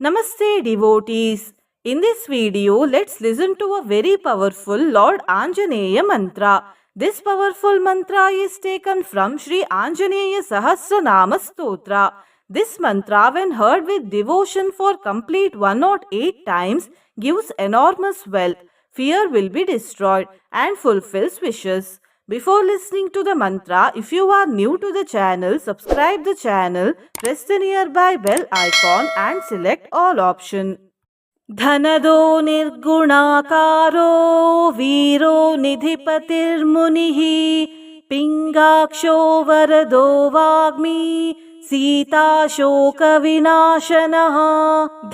Namaste devotees. In this video, let's listen to a very powerful Lord Anjaneya mantra. This powerful mantra is taken from Sri Anjaneya Sahasranama Stotra. This mantra, when heard with devotion for complete 108 times, gives enormous wealth. Fear will be destroyed and fulfills wishes. Before listening to the mantra, if you are new to the channel, subscribe the channel, press the nearby bell icon and select all option. धनदो निर्गुणाकारो वीरो निधिपतिर्मुनिः पिङ्गाक्षो वरदो वाग्मी सीताशोकविनाशनः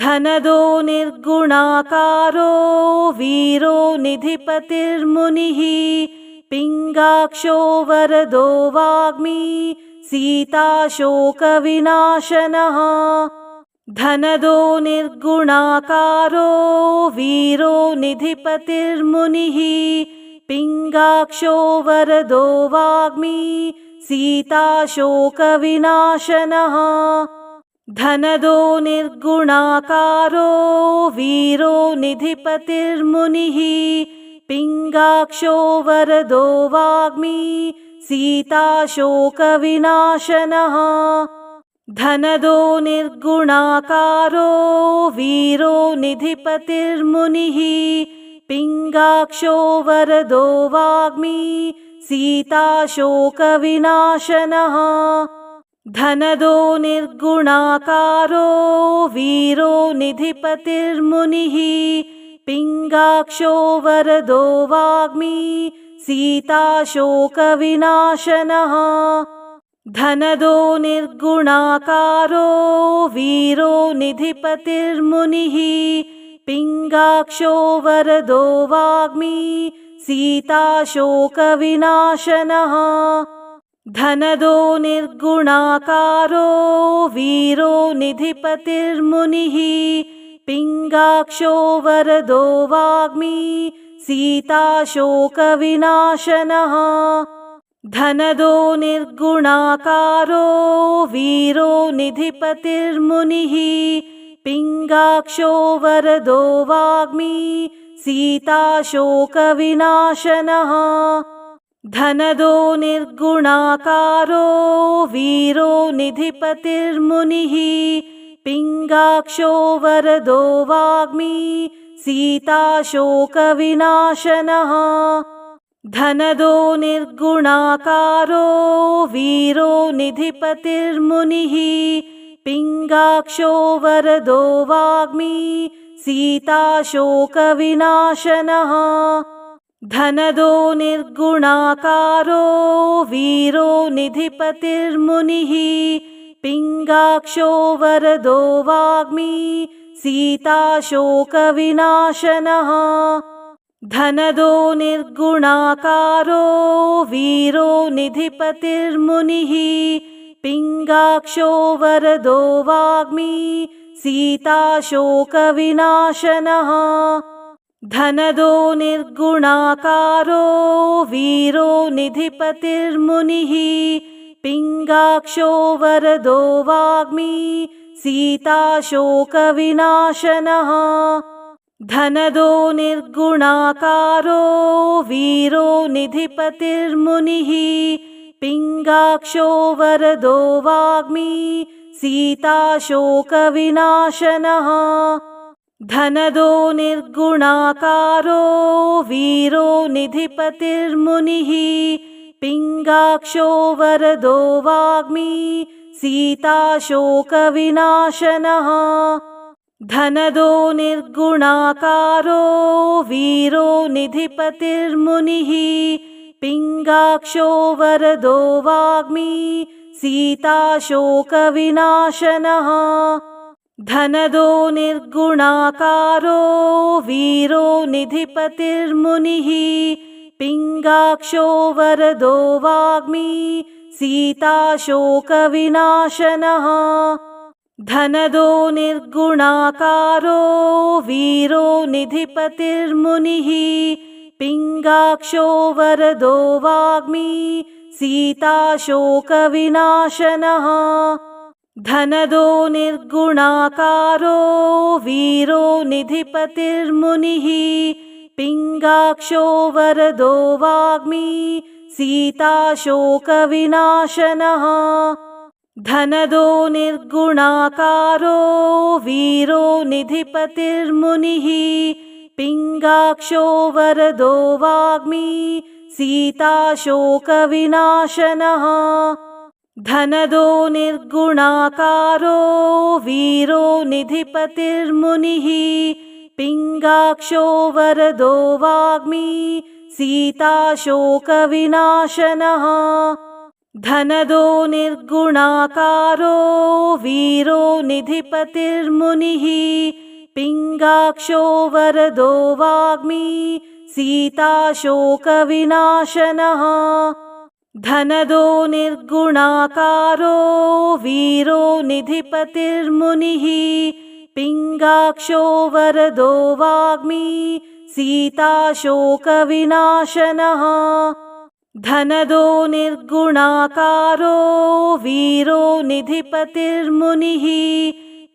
धनदो निर्गुणाकारो वीरो निधिपतिर्मुनिः पिङ्गाक्षो वरदो वाग्मी सीताशोकविनाशनः धनदो निर्गुणाकारो वीरो निधिपतिर्मुनिः पिङ्गाक्षो वरदो वाग्मी सीताशोकविनाशनः धनदो निर्गुणाकारो वीरो निधिपतिर्मुनिः पिङ्गाक्षो वरदो वाग्मी सीताशोकविनाशनः धनदो निर्गुणाकारो वीरो निधिपतिर्मुनिः पिङ्गाक्षो वरदो वाग्मी सीताशोकविनाशनः धनदो निर्गुणाकारो वीरो निधिपतिर्मुनिः पिङ्गाक्षो वरदो वाग्मी सीताशोकविनाशनः धनदो निर्गुणाकारो वीरो निधिपतिर्मुनिः पिङ्गाक्षो वरदो वाग्मी सीताशोकविनाशनः धनदो निर्गुणाकारो वीरो निधिपतिर्मुनिः पिङ्गाक्षो वरदो वाग्मी सीताशोकविनाशनः धनदो निर्गुणाकारो वीरो निधिपतिर्मुनिः पिङ्गाक्षो वरदो वाग्मी सीताशोकविनाशनः धनदो निर्गुणाकारो वीरो निधिपतिर्मुनिः पिङ्गाक्षो वरदो वाग्मी सीताशोकविनाशनः धनदो निर्गुणाकारो वीरो निधिपतिर्मुनिः पिङ्गाक्षो वरदो वाग्मी सीताशोकविनाशनः धनदो निर्गुणाकारो वीरो निधिपतिर्मुनिः पिङ्गाक्षो वरदो वाग्मी सीताशोकविनाशनः धनदो निर्गुणाकारो वीरो निधिपतिर्मुनिः पिङ्गाक्षो वरदो वाग्मी सीताशोकविनाशनः धनदो निर्गुणाकारो वीरो निधिपतिर्मुनिः पिङ्गाक्षो वरदो वाग्मी सीताशोकविनाशनः धनदो निर्गुणाकारो वीरो निधिपतिर्मुनिः पिङ्गाक्षो वरदो वाग्मी सीताशोकविनाशनः धनदो निर्गुणाकारो वीरो निधिपतिर्मुनिः पिङ्गाक्षो वरदो वाग्मी सीताशोकविनाशनः धनदो निर्गुणाकारो वीरो निधिपतिर्मुनिः पिङ्गाक्षो वरदो वाग्मी सीताशोकविनाशनः धनदो निर्गुणाकारो वीरो निधिपतिर्मुनिः पिङ्गाक्षो वरदो वाग्मी सीताशोकविनाशनः धनदो निर्गुणाकारो वीरो निधिपतिर्मुनिः पिङ्गाक्षो वरदो वाग्मी सीताशोकविनाशनः धनदो निर्गुणाकारो वीरो निधिपतिर्मुनिः पिङ्गाक्षो वरदो वाग्मी सीताशोकविनाशनः धनदो निर्गुणाकारो वीरो निधिपतिर्मुनिः पिङ्गाक्षो वरदो वाग्मी सीताशोकविनाशनः धनदो निर्गुणाकारो वीरो निधिपतिर्मुनिः पिङ्गाक्षो वरदो वाग्मी सीताशोकविनाशनः धनदो निर्गुणाकारो वीरो निधिपतिर्मुनिः पिङ्गाक्षो वरदो वाग्मी सीताशोकविनाशनः धनदो निर्गुणाकारो वीरो निधिपतिर्मुनिः पिङ्गाक्षो वरदो वाग्मी सीताशोकविनाशनः धनदो निर्गुणाकारो वीरो निधिपतिर्मुनिः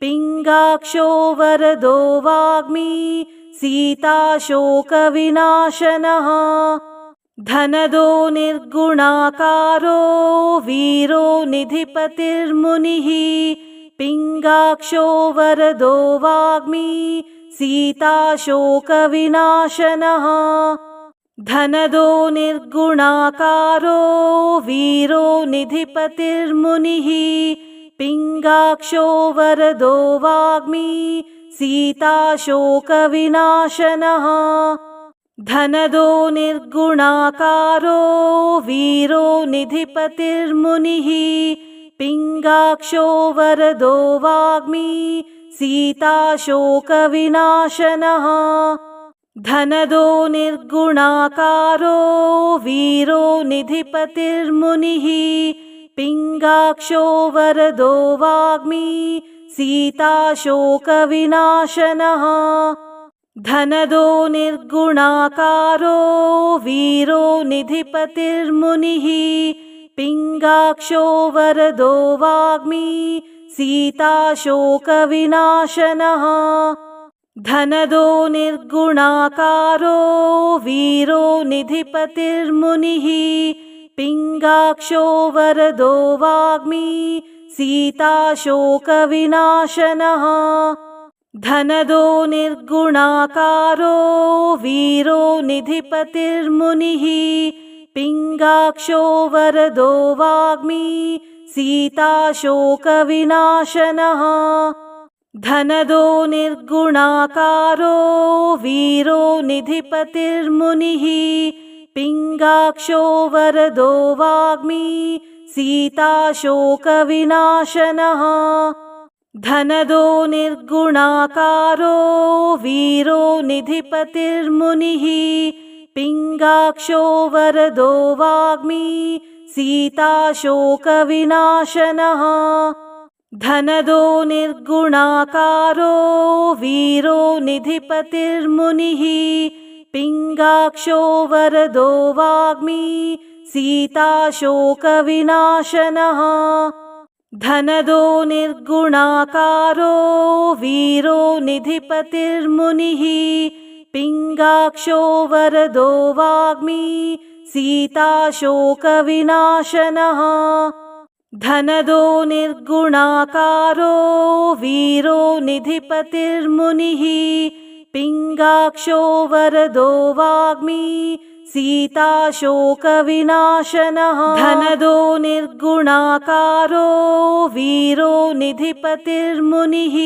पिङ्गाक्षो वरदो वाग्मी सीताशोकविनाशनः धनदो निर्गुणाकारो वीरो निधिपतिर्मुनिः पिङ्गाक्षो वरदो वाग्मी सीताशोकविनाशनः धनदो निर्गुणाकारो वीरो निधिपतिर्मुनिः पिङ्गाक्षो वरदो वाग्मी सीताशोकविनाशनः धनदो निर्गुणाकारो वीरो निधिपतिर्मुनिः पिङ्गाक्षो वरदो वाग्मी सीताशोकविनाशनः धनदो निर्गुणाकारो वीरो निधिपतिर्मुनिः पिङ्गाक्षो वरदो वाग्मी सीताशोकविनाशनः धनदो निर्गुणाकारो वीरो निधिपतिर्मुनिः पिङ्गाक्षो वरदो वाग्मी सीताशोकविनाशनः धनदो निर्गुणाकारो वीरो निधिपतिर्मुनिः पिङ्गाक्षो वरदो वाग्मी सीताशोकविनाशनः धनदो निर्गुणाकारो वीरो निधिपतिर्मुनिः पिङ्गाक्षो वरदो वाग्मी सीताशोकविनाशनः धनदो निर्गुणाकारो वीरो निधिपतिर्मुनिः पिङ्गाक्षो वरदो वाग्मी सीताशोकविनाशनः धनदो निर्गुणाकारो वीरो निधिपतिर्मुनिः पिङ्गाक्षो वरदो वाग्मी सीताशोकविनाशनः धनदो निर्गुणाकारो वीरो निधिपतिर्मुनिः पिङ्गाक्षो वरदो वाग्मी सीताशोकविनाशनः धनदो निर्गुणाकारो वीरो निधिपतिर्मुनिः पिङ्गाक्षो वरदो वाग्मी सीताशोकविनाशनः धनदो निर्गुणाकारो वीरो निधिपतिर्मुनिः पिङ्गाक्षो वरदो वाग्मी सीताशोकविनाशनः धनदो निर्गुणाकारो वीरो निधिपतिर्मुनिः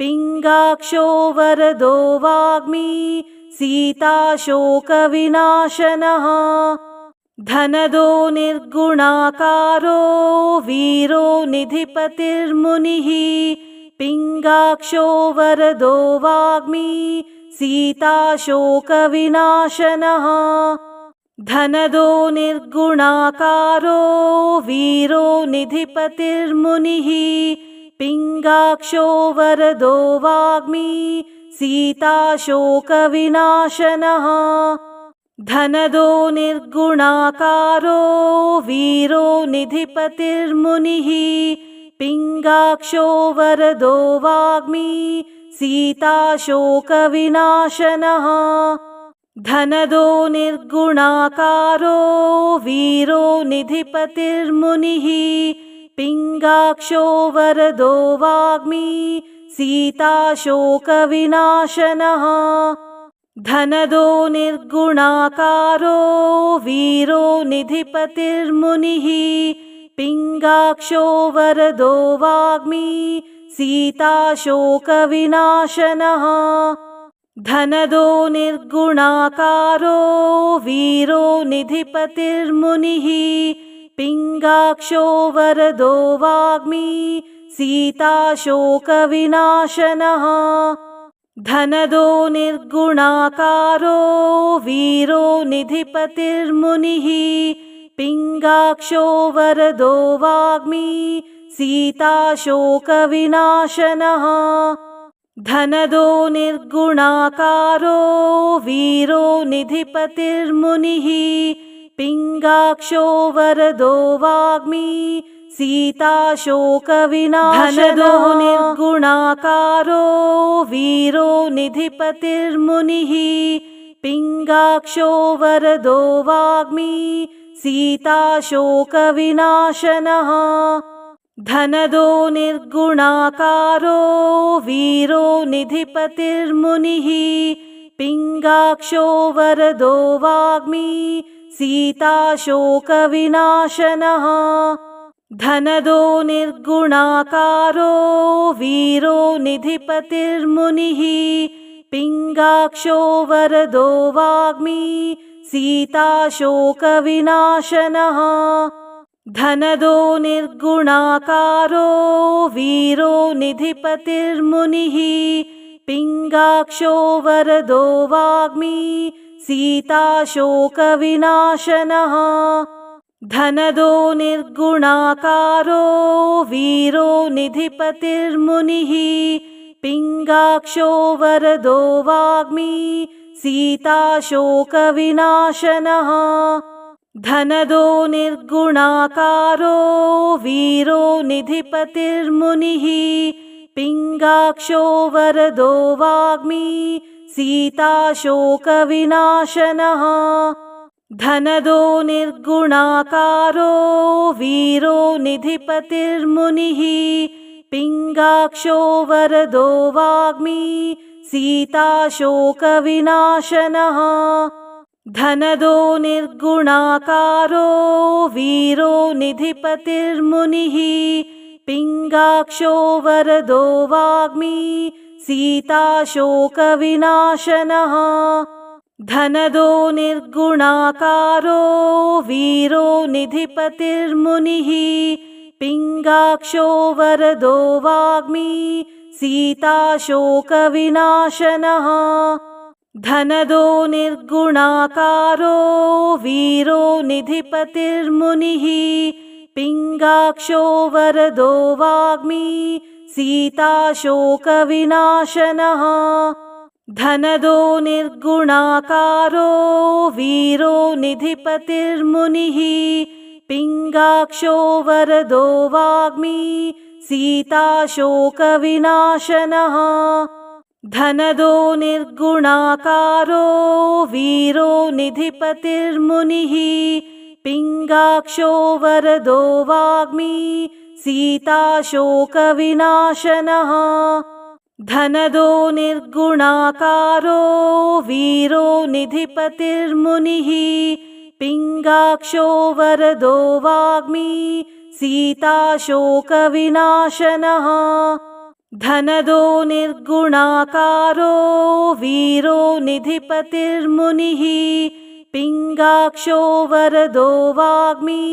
पिङ्गाक्षो वरदो वाग्मी सीताशोकविनाशनः धनदो निर्गुणाकारो वीरो निधिपतिर्मुनिः पिङ्गाक्षो वरदो वाग्मी सीताशोकविनाशनः धनदो निर्गुणाकारो वीरो निधिपतिर्मुनिः पिङ्गाक्षो वरदो वाग्मी सीताशोकविनाशनः धनदो निर्गुणाकारो वीरो निधिपतिर्मुनिः पिङ्गाक्षो वरदो वाग्मी सीताशोकविनाशनः। धनदो निर्गुणाकारो वीरो निधिपतिर्मुनिः पिङ्गाक्षो वरदो वाग्मी सीताशोकविनाशनः। धनदो निर्गुणाकारो वीरो निधिपतिर्मुनिः पिङ्गाक्षो वरदो वाग्मी सीताशोकविनाशनः। धनदो निर्गुणाकारो वीरो निधिपतिर्मुनिः पिङ्गाक्षो वरदो वाग्मी सीताशोकविनाशनः। धनदो निर्गुणाकारो वीरो निधिपतिर्मुनिः पिङ्गाक्षो वरदो वाग्मी सीताशोकविनाशनः। धनदो निर्गुणाकारो वीरो निधिपतिर्मुनिः पिङ्गाक्षो वरदो वाग्मी सीताशोकविनाशनः। धनदो निर्गुणाकारो वीरो निधिपतिर्मुनिः पिङ्गाक्षो वरदो वाग्मी सीताशोकविनाशनः। धनदो निर्गुणाकारो वीरो निधिपतिर्मुनिः पिङ्गाक्षो वरदो वाग्मी सीताशोकविनाशनः। धनदो निर्गुणाकारो वीरो निधिपतिर्मुनिः पिङ्गाक्षो वरदो वाग्मी सीताशोकविनाशनः। धनदो निर्गुणाकारो वीरो निधिपतिर्मुनिः पिङ्गाक्षो वरदो वाग्मी सीताशोकविनाशनः। धनदो निर्गुणाकारो वीरो निधिपतिर्मुनिः पिङ्गाक्षो वरदो वाग्मी सीताशोकविनाशनः। धनदो निर्गुणाकारो वीरो निधिपतिर्मुनिः पिङ्गाक्षो वरदो वाग्मी सीताशोकविनाशनः। धनदो निर्गुणाकारो वीरो निधिपतिर्मुनिः पिङ्गाक्षो वरदो वाग्मी सीताशोकविनाशनः। धनदो निर्गुणाकारो वीरो निधिपतिर्मुनिः पिङ्गाक्षो वरदो वाग्मी सीताशोकविनाशनः। धनदो निर्गुणाकारो वीरो निधिपतिर्मुनिः पिङ्गाक्षो वरदो वाग्मी सीताशोकविनाशनः। धनदो निर्गुणाकारो वीरो निधिपतिर्मुनिः पिङ्गाक्षो वरदो वाग्मी सीताशोकविनाशनः। धनदो निर्गुणाकारो वीरो निधिपतिर्मुनिः पिङ्गाक्षो वरदो वाग्मी सीताशोकविनाशनः। धनदो निर्गुणाकारो वीरो निधिपतिर्मुनिः पिङ्गाक्षो वरदो वाग्मी सीताशोकविनाशनः। धनदो निर्गुणाकारो वीरो निधिपतिर्मुनिः पिङ्गाक्षो वरदो वाग्मी सीताशोकविनाशनः। धनदो निर्गुणाकारो वीरो निधिपतिर्मुनिः पिङ्गाक्षो वरदो वाग्मी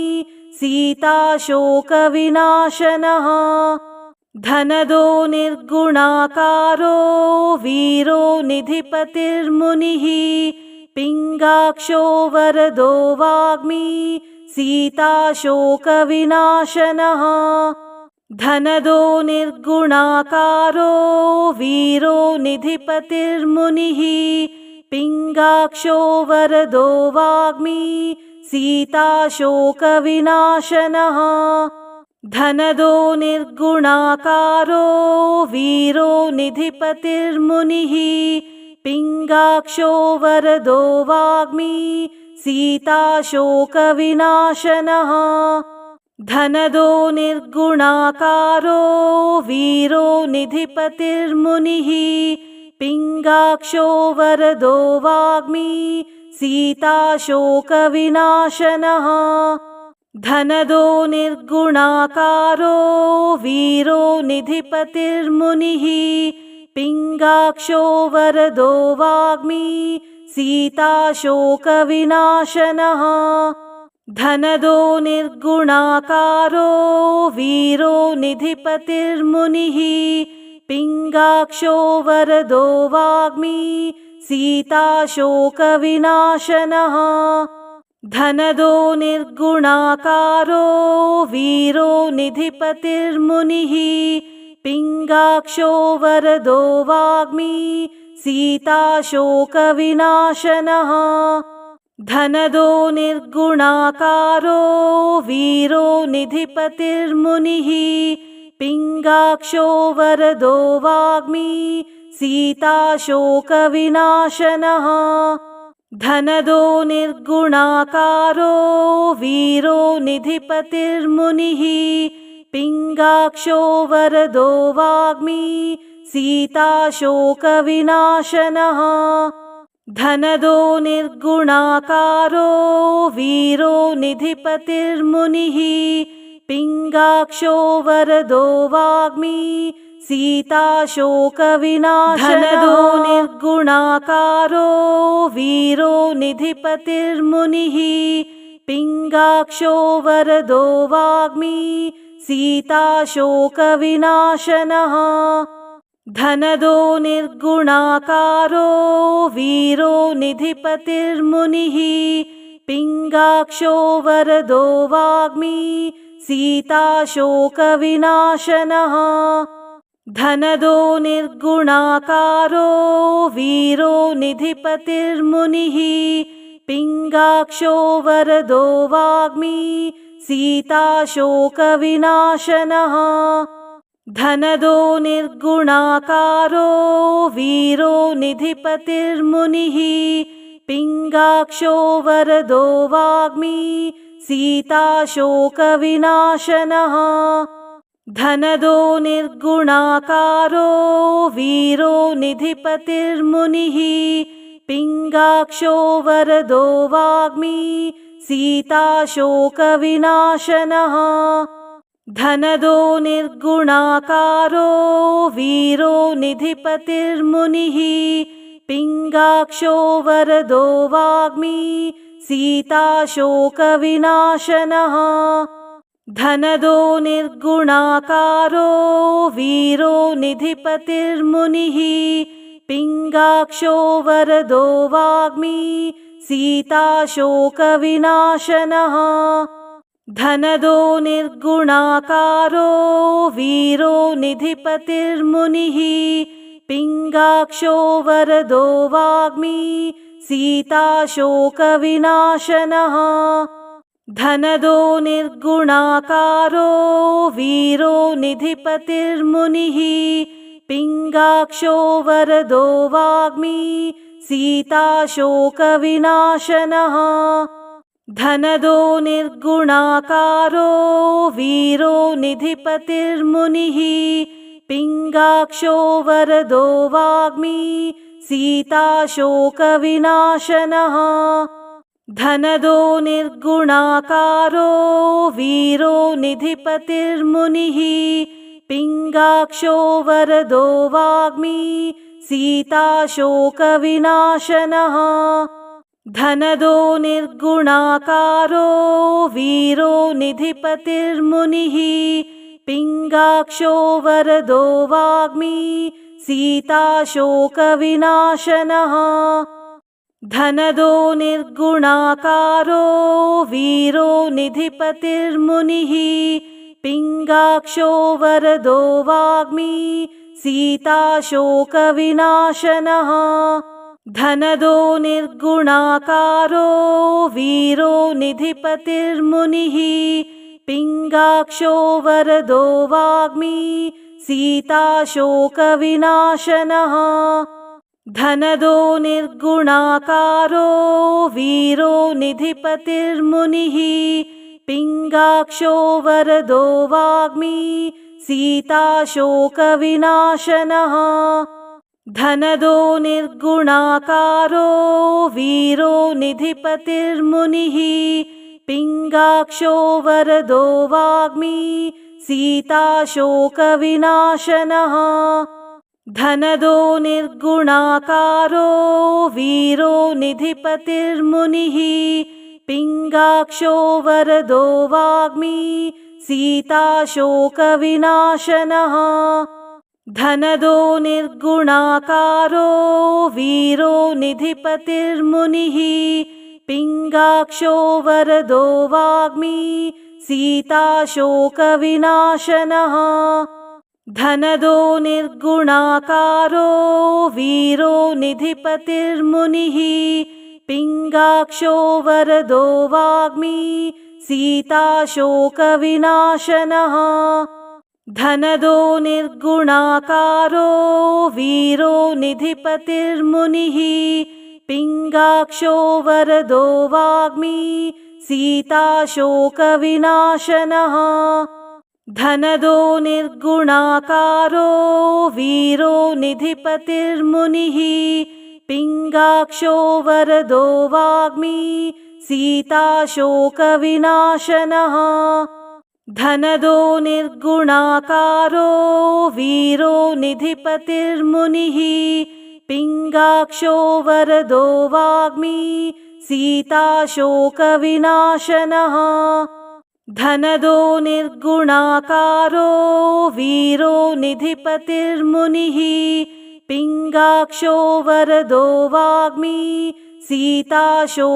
सीताशोकविनाशनः। धनदो निर्गुणाकारो वीरो निधिपतिर्मुनिः पिङ्गाक्षो वरदो वाग्मी सीताशोकविनाशनः। धनदो निर्गुणाकारो वीरो निधिपतिर्मुनिः पिङ्गाक्षो वरदो वाग्मी सीताशोकविनाशनः। धनदो निर्गुणाकारो वीरो निधिपतिर्मुनिः पिङ्गाक्षो वरदो वाग्मी सीताशोकविनाशनः धनदो निर्गुणाकारो वीरो निधिपतिर्मुनिः पिङ्गाक्षो वरदो वाग्मी सीताशोकविनाशनः धनदो निर्गुणाकारो वीरो निधिपतिर्मुनिः पिङ्गाक्षो वरदो वाग्मी सीताशोकविनाशनः धनदो निर्गुणाकारो वीरो निधिपतिर्मुनिः पिङ्गाक्षो वरदो वाग्मी सीताशोकविनाशनः धनदो निर्गुणाकारो वीरो निधिपतिर्मुनिः पिङ्गाक्षो वरदो वाग्मी सीताशोकविनाशनः धनदो निर्गुणाकारो वीरो निधिपतिर्मुनिः पिङ्गाक्षो वरदो वाग्मी सीताशोकविनाशनः धनदो निर्गुणाकारो वीरो निधिपतिर्मुनिः पिङ्गाक्षो वरदो वाग्मी सीताशोकविनाशनः धनदो निर्गुणाकारो वीरो निधिपतिर्मुनिः पिङ्गाक्षो वरदो वाग्मी सीताशोकविनाशनः धनदो निर्गुणाकारो वीरो निधिपतिर्मुनिः पिङ्गाक्षो वरदो वाग्मी सीताशोकविनाशनः धनदो निर्गुणाकारो वीरो निधिपतिर्मुनिः पिङ्गाक्षो वरदो वाग्मी सीताशोकविनाशनः धनदो निर्गुणाकारो वीरो निधिपतिर्मुनिः पिङ्गाक्षो वरदो वाग्मी सीताशोकविनाशनः धनदो निर्गुणाकारो वीरो निधिपतिर्मुनिः पिङ्गाक्षो वरदो वाग्मी सीताशोकविनाशनः धनदो निर्गुणाकारो वीरो निधिपतिर्मुनिः पिङ्गाक्षो वरदो वाग्मी सीताशोकविनाशनः धनदो निर्गुणाकारो वीरो निधिपतिर्मुनिः पिङ्गाक्षो वरदो वाग्मी सीताशोकविनाशनः धनदो निर्गुणाकारो वीरो निधिपतिर्मुनिः पिङ्गाक्षो वरदो वाग्मी सीताशोकविनाशनः धनदो निर्गुणाकारो वीरो निधिपतिर्मुनिः पिङ्गाक्षो वरदो वाग्मी सीताशोकविनाशनः धनदो निर्गुणाकारो वीरो निधिपतिर्मुनिः पिङ्गाक्षो वरदो वाग्मी सीताशोकविनाशनः धनदो निर्गुणाकारो वीरो निधिपतिर्मुनिः पिङ्गाक्षो वरदो वाग्मी सीताशोकविनाशनः धनदो निर्गुणाकारो वीरो निधिपतिर्मुनिः पिङ्गाक्षो वरदो वाग्मी सीताशोकविनाशनः धनदो निर्गुणाकारो वीरो निधिपतिर्मुनिः पिङ्गाक्षो वरदो वाग्मी सीताशोकविनाशनः धनदो निर्गुणाकारो वीरो निधिपतिर्मुनिः पिङ्गाक्षो वरदो वाग्मी सीताशोकविनाशनः धनदो निर्गुणाकारो वीरो निधिपतिर्मुनिः पिङ्गाक्षो वरदो वाग्मी सीताशोकविनाशनः धनदो निर्गुणाकारो वीरो निधिपतिर्मुनिः पिङ्गाक्षो वरदो वाग्मी सीताशोकविनाशनः धनदो निर्गुणाकारो वीरो निधिपतिर्मुनिः पिङ्गाक्षो वरदो वाग्मी सीताशोकविनाशनः धनदो निर्गुणाकारो वीरो निधिपतिर्मुनिः पिङ्गाक्षो वरदो वाग्मी सीताशोकविनाशनः धनदो निर्गुणाकारो वीरो निधिपतिर्मुनिः पिङ्गाक्षो वरदो वाग्मी सीताशोकविनाशनः धनदो निर्गुणाकारो वीरो निधिपतिर्मुनिः पिङ्गाक्षो वरदो वाग्मी सीताशोकविनाशनः धनदो निर्गुणाकारो वीरो निधिपतिर्मुनिः पिङ्गाक्षो वरदो वाग्मी सीताशोकविनाशनः धनदो निर्गुणाकारो वीरो निधिपतिर्मुनिः पिङ्गाक्षो वरदो वाग्मी सीताशोकविनाशनः धनदो निर्गुणाकारो वीरो निधिपतिर्मुनिः पिङ्गाक्षो वरदो वाग्मी सीताशोकविनाशनः धनदो निर्गुणाकारो वीरो निधिपतिर्मुनिः पिङ्गाक्षो वरदो वाग्मी सीताशोकविनाशनः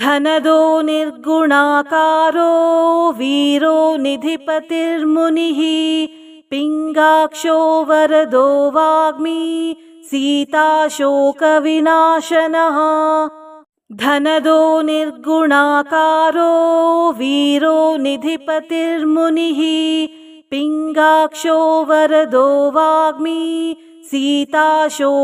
धनदो निर्गुणाकारो वीरो निधिपतिर्मुनिः पिङ्गाक्षो वरदो वाग्मी सीताशोकविनाशनः धनदो निर्गुणाकारो वीरो निधिपतिर्मुनिः पिङ्गाक्षो वरदो वाग्मी सीताशोकविनाशनः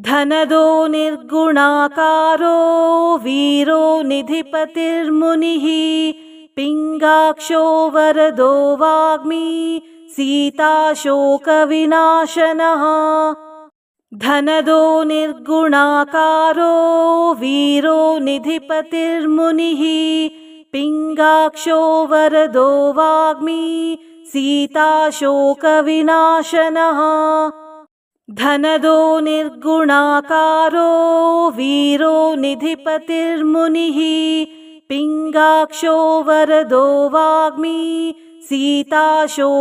धनदो निर्गुणाकारो वीरो निधिपतिर्मुनिः पिङ्गाक्षो वरदो वाग्मी सीताशोकविनाशनः धनदो निर्गुणाकारो वीरो निधिपतिर्मुनिः पिङ्गाक्षो वरदो वाग्मी सीताशोकविनाशनः धनदो निर्गुणाकारो वीरो निधिपतिर्मुनिः पिङ्गाक्षो वरदो वाग्मी सीताशोकविनाशनः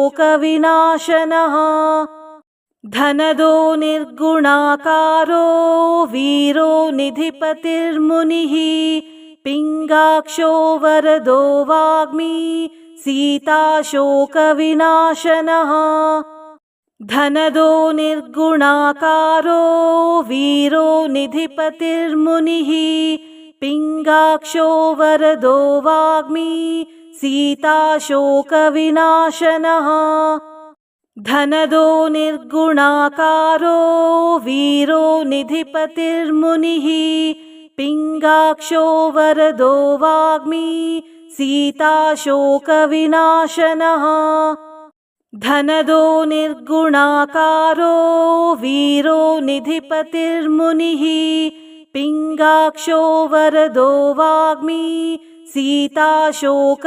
धनदो निर्गुणाकारो वीरो निधिपतिर्मुनिः पिङ्गाक्षो वरदो वाग्मी सीताशोकविनाशनः धनदो निर्गुणाकारो वीरो निधिपतिर्मुनिः पिङ्गाक्षो वरदो वाग्मी सीताशोकविनाशनः धनदो निर्गुणाकारो वीरो निधिपतिर्मुनिः पिङ्गाक्षो वरदो वाग्मी सीताशोकविनाशनः धनदो निर्गुणाकारो वीरो निधिपतिर्मुनिः पिङ्गाक्षो वरदो वाग्मी सीताशोकविनाशनः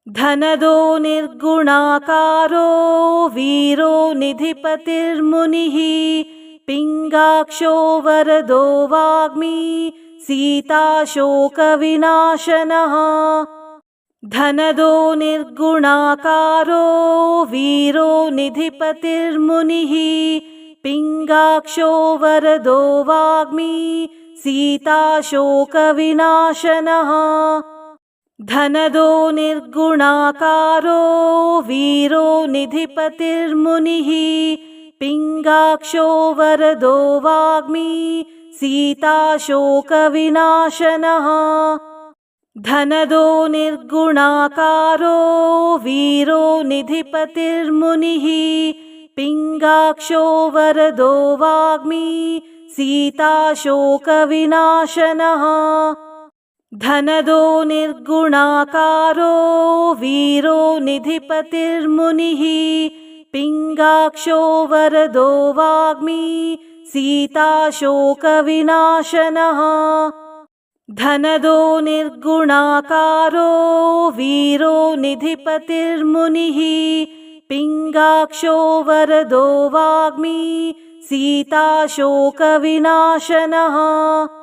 धनदो निर्गुणाकारो वीरो निधिपतिर्मुनिः पिङ्गाक्षो वरदो वाग्मी सीताशोकविनाशनः धनदो निर्गुणाकारो वीरो निधिपतिर्मुनिः पिङ्गाक्षो वरदो वाग्मी सीताशोकविनाशनः धनदो निर्गुणाकारो वीरो निधिपतिर्मुनिः पिङ्गाक्षो वरदो वाग्मी सीताशोकविनाशनः। धनदो निर्गुणाकारो वीरो निधिपतिर्मुनिः पिङ्गाक्षो वरदो वाग्मी सीताशोकविनाशनः। धनदो निर्गुणाकारो वीरो निधिपतिर्मुनिः पिङ्गाक्षो वरदो वाग्मी सीताशोकविनाशनः। धनदो निर्गुणाकारो वीरो निधिपतिर्मुनिः पिङ्गाक्षो वरदो वाग्मी सीताशोकविनाशनः।